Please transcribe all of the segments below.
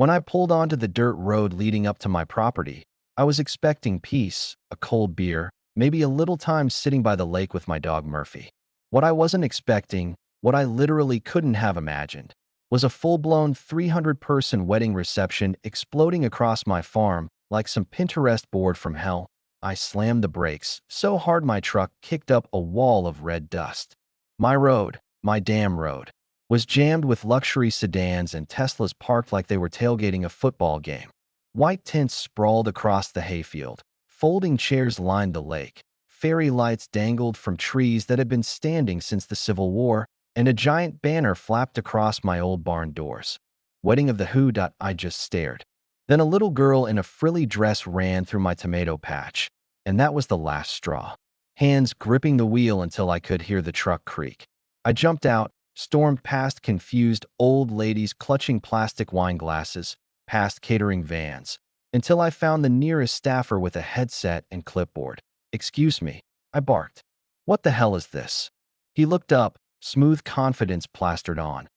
When I pulled onto the dirt road leading up to my property, I was expecting peace, a cold beer, maybe a little time sitting by the lake with my dog Murphy. What I wasn't expecting, what I literally couldn't have imagined, was a full-blown 300-person wedding reception exploding across my farm like some Pinterest board from hell. I slammed the brakes so hard my truck kicked up a wall of red dust. My damn road, was jammed with luxury sedans and Teslas parked like they were tailgating a football game. White tents sprawled across the hayfield. Folding chairs lined the lake. Fairy lights dangled from trees that had been standing since the Civil War, and a giant banner flapped across my old barn doors. Wedding of the Who. I just stared. Then a little girl in a frilly dress ran through my tomato patch, and that was the last straw. Hands gripping the wheel until I could hear the truck creak. I jumped out, stormed past confused old ladies clutching plastic wine glasses, past catering vans, until I found the nearest staffer with a headset and clipboard. "Excuse me," I barked. "What the hell is this?" He looked up, smooth confidence plastered on.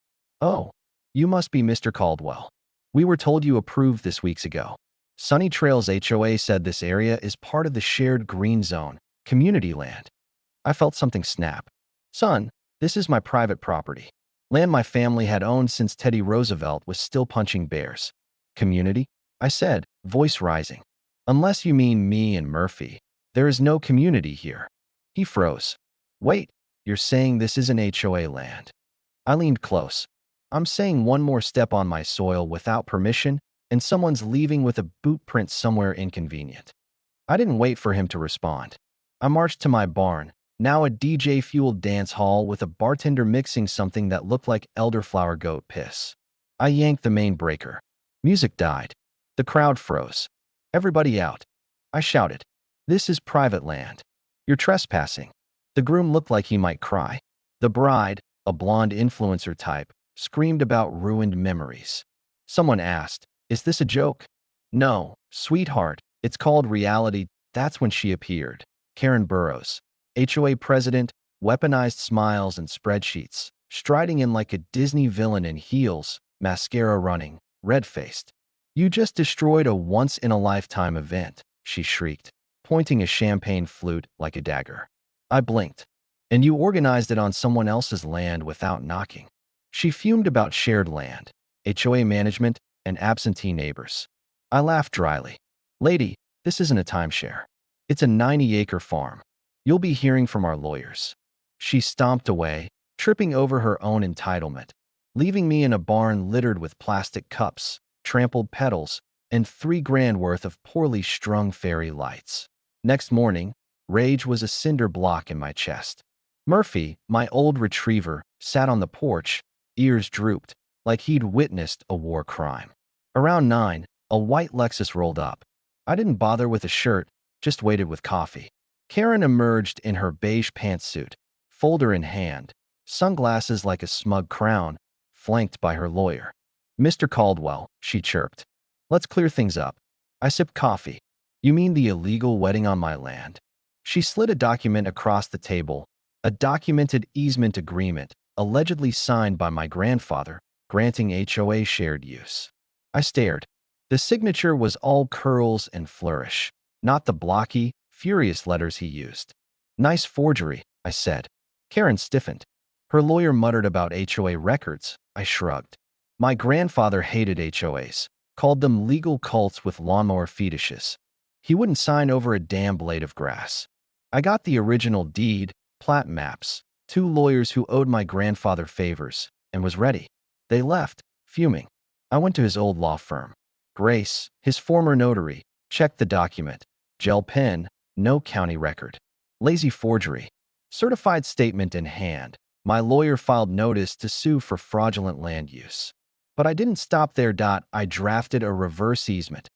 "Oh, you must be Mr. Caldwell. We were told you approved this weeks ago." Sunny Trails HOA said this area is part of the shared green zone, community land. I felt something snap. "Son, this is my private property. Land my family had owned since Teddy Roosevelt was still punching bears." "Community?" I said, voice rising. "Unless you mean me and Murphy, there is no community here." He froze. "Wait, you're saying this isn't HOA land?" I leaned close. "I'm saying one more step on my soil without permission, and someone's leaving with a boot print somewhere inconvenient." I didn't wait for him to respond. I marched to my barn, now a DJ-fueled dance hall with a bartender mixing something that looked like elderflower goat piss. I yanked the main breaker. Music died. The crowd froze. "Everybody out!" I shouted. "This is private land. You're trespassing." The groom looked like he might cry. The bride, a blonde influencer type, screamed about ruined memories. Someone asked, "Is this a joke?" "No, sweetheart, it's called reality." That's when she appeared. Karen Burrows, HOA president, weaponized smiles and spreadsheets, striding in like a Disney villain in heels, mascara running, red-faced. "You just destroyed a once-in-a-lifetime event," she shrieked, pointing a champagne flute like a dagger. I blinked. "And you organized it on someone else's land without knocking." She fumed about shared land, HOA management, and absentee neighbors. I laughed dryly. "Lady, this isn't a timeshare. It's a 90-acre farm. You'll be hearing from our lawyers." She stomped away, tripping over her own entitlement, leaving me in a barn littered with plastic cups, trampled petals, and $3,000 worth of poorly strung fairy lights. Next morning, rage was a cinder block in my chest. Murphy, my old retriever, sat on the porch, ears drooped, like he'd witnessed a war crime. Around 9, a white Lexus rolled up. I didn't bother with a shirt, just waited with coffee. Karen emerged in her beige pantsuit, folder in hand, sunglasses like a smug crown, flanked by her lawyer. "Mr. Caldwell," she chirped. "Let's clear things up." I sipped coffee. "You mean the illegal wedding on my land?" She slid a document across the table, a documented easement agreement, allegedly signed by my grandfather, granting HOA shared use. I stared. The signature was all curls and flourish, not the blocky, furious letters he used. "Nice forgery," I said. Karen stiffened. Her lawyer muttered about HOA records. I shrugged. My grandfather hated HOAs, called them legal cults with lawnmower fetishes. He wouldn't sign over a damn blade of grass. I got the original deed, plat maps, 2 lawyers who owed my grandfather favors, and was ready. They left, fuming. I went to his old law firm. Grace, his former notary, checked the document. Gel pen, no county record. Lazy forgery. Certified statement in hand. My lawyer filed notice to sue for fraudulent land use. But I didn't stop there. I drafted a reverse easement.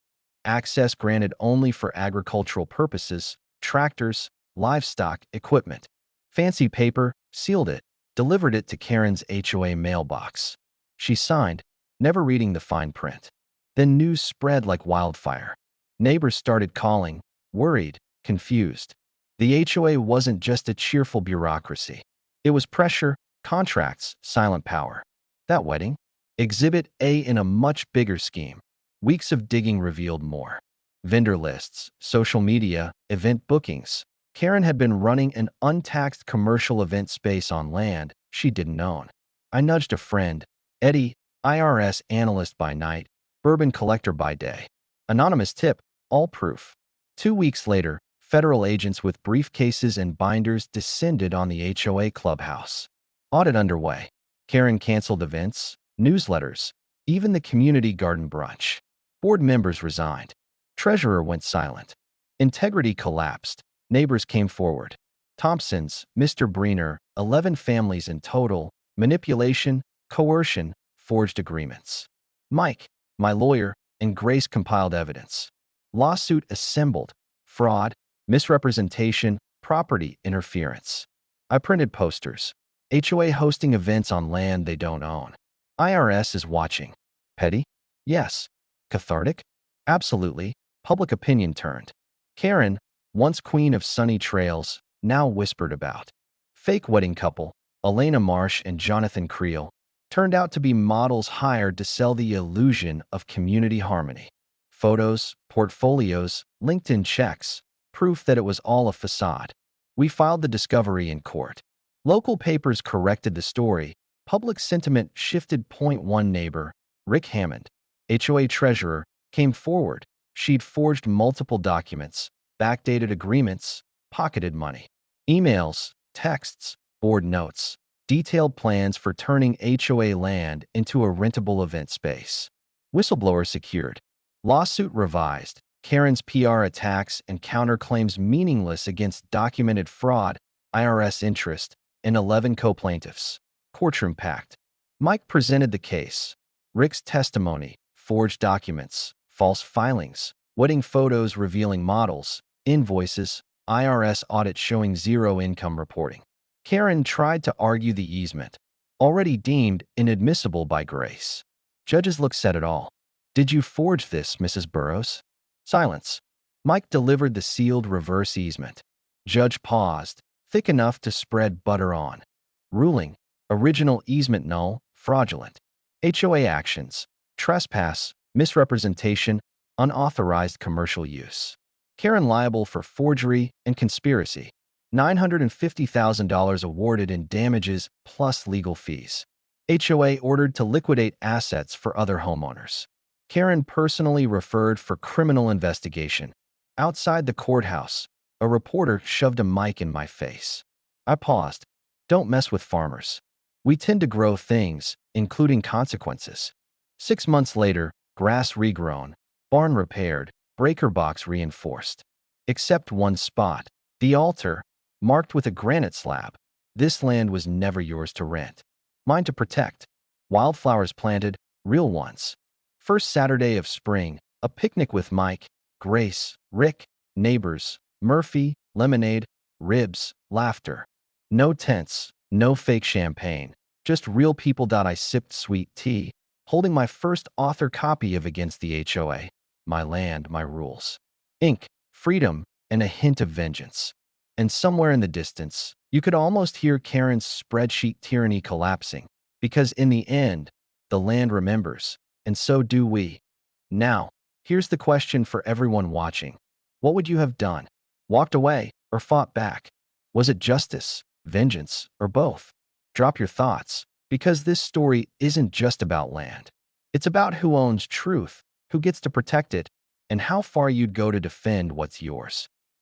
Access granted only for agricultural purposes, tractors, livestock, equipment. Fancy paper, sealed it, delivered it to Karen's HOA mailbox. She signed, never reading the fine print. Then news spread like wildfire. Neighbors started calling, worried, confused. The HOA wasn't just a cheerful bureaucracy. It was pressure, contracts, silent power. That wedding? Exhibit A in a much bigger scheme. Weeks of digging revealed more. Vendor lists, social media, event bookings. Karen had been running an untaxed commercial event space on land she didn't own. I nudged a friend, Eddie, IRS analyst by night, bourbon collector by day. Anonymous tip, all proof. 2 weeks later, federal agents with briefcases and binders descended on the HOA clubhouse. Audit underway. Karen canceled events, newsletters, even the community garden brunch. Board members resigned. Treasurer went silent. Integrity collapsed. Neighbors came forward. Thompson's, Mr. Breener, 11 families in total, manipulation, coercion, forged agreements. Mike, my lawyer, and Grace compiled evidence. Lawsuit assembled. Fraud, misrepresentation, property interference. I printed posters. HOA hosting events on land they don't own. IRS is watching. Petty? Yes. Cathartic? Absolutely. Public opinion turned. Karen, once queen of sunny trails, now whispered about. Fake wedding couple, Elena Marsh and Jonathan Creel, turned out to be models hired to sell the illusion of community harmony. Photos, portfolios, LinkedIn checks, proof that it was all a facade. We filed the discovery in court. Local papers corrected the story. Public sentiment shifted. One neighbor, Rick Hammond, HOA treasurer, came forward. She'd forged multiple documents, backdated agreements, pocketed money. Emails, texts, board notes, detailed plans for turning HOA land into a rentable event space. Whistleblower secured. Lawsuit revised. Karen's PR attacks and counterclaims meaningless against documented fraud, IRS interest, and 11 co-plaintiffs. Courtroom packed. Mike presented the case. Rick's testimony, forged documents, false filings, wedding photos revealing models, invoices, IRS audit showing zero income reporting. Karen tried to argue the easement, already deemed inadmissible by Grace. Judges looked at it all. Did you forge this, Mrs. Burrows? Silence. Mike delivered the sealed reverse easement. Judge paused, thick enough to spread butter on. Ruling, original easement null, fraudulent. HOA actions, trespass, misrepresentation, unauthorized commercial use. Karen liable for forgery and conspiracy. $950,000 awarded in damages plus legal fees. HOA ordered to liquidate assets for other homeowners. Karen personally referred for criminal investigation. Outside the courthouse, a reporter shoved a mic in my face. I paused. Don't mess with farmers. We tend to grow things, including consequences. 6 months later, grass regrown, barn repaired, breaker box reinforced. Except one spot, the altar, marked with a granite slab. This land was never yours to rent. Mine to protect. Wildflowers planted, real ones. First Saturday of spring, a picnic with Mike, Grace, Rick, neighbors, Murphy, lemonade, ribs, laughter. No tents, no fake champagne, just real people. I sipped sweet tea, holding my first author copy of Against the HOA, My Land, My Rules. Ink, freedom, and a hint of vengeance. And somewhere in the distance, you could almost hear Karen's spreadsheet tyranny collapsing, because in the end, the land remembers, and so do we. Now, here's the question for everyone watching. What would you have done? Walked away or fought back? Was it justice, vengeance, or both? Drop your thoughts, because this story isn't just about land. It's about who owns truth, who gets to protect it, and how far you'd go to defend what's yours.